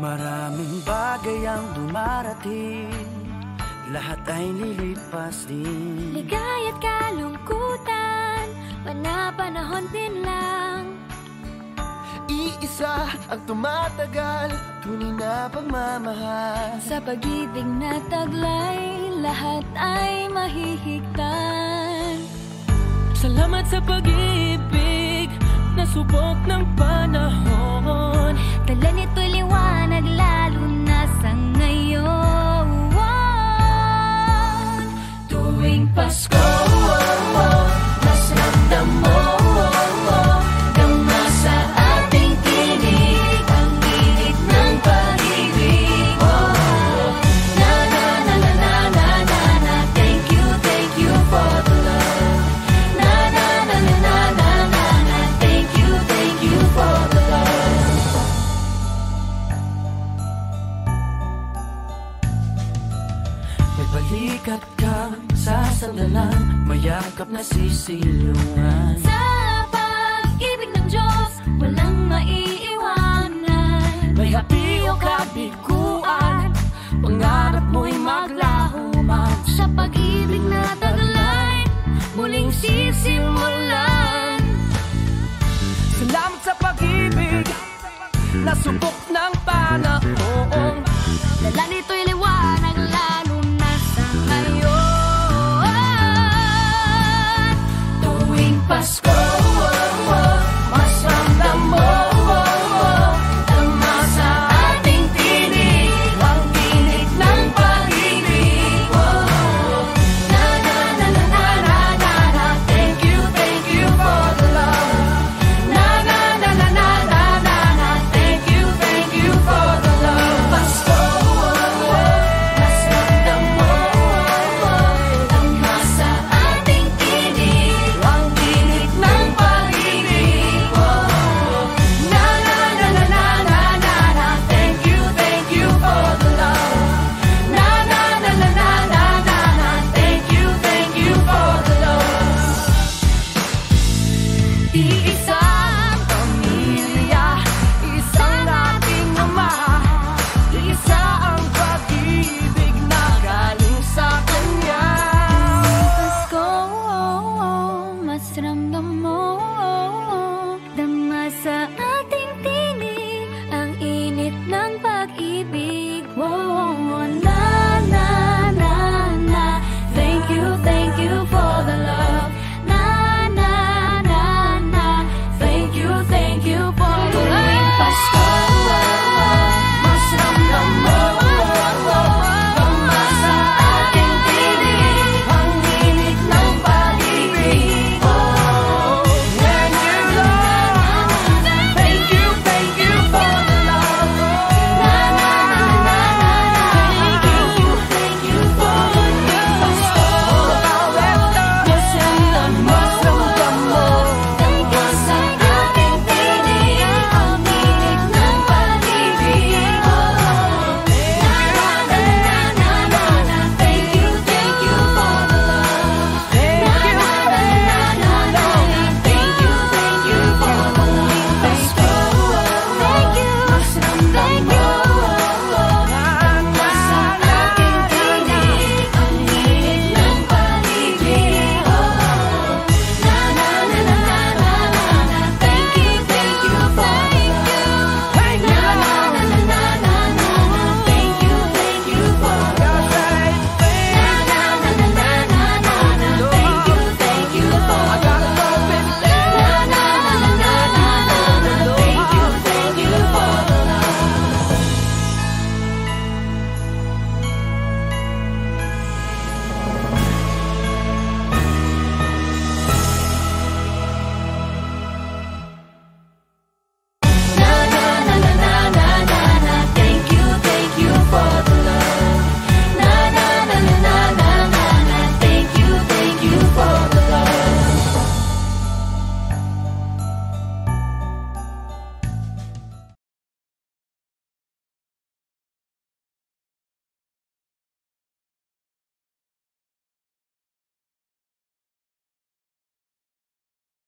Maraming bagay ang dumarating, lahat ay lilipas din. Ligaya't kalungkutan, panahon din lang. Iisa ang tumatagal, tunay na pagmamahal. Sa pag-ibig na taglay, lahat ay mahihigtan. Salamat sa pag-ibig, nasubok ng panahon. Dala nito'y liwanag, lalo na sa ngayon. Tuwing Pasko, mas ramdam mo, dama sa ating tinig, ang init ng pag-ibig. Na na na na na na na na, thank you for the love. Na na na na na na na na, thank you for the love. May balikat kang sasandalan, mayakap na sisilungan. Sa pag-ibig ng Diyos, walang maiiwanan. May hapi o kabiguan, pangarap mo'y maglaho man. Sa pag-ibig na taglay, muling sisimulan. Salamat sa pag-ibig, nasubok ng panahon. Dala nito'y liwanag, lalo na sa ngayon. Tuwing Pasko,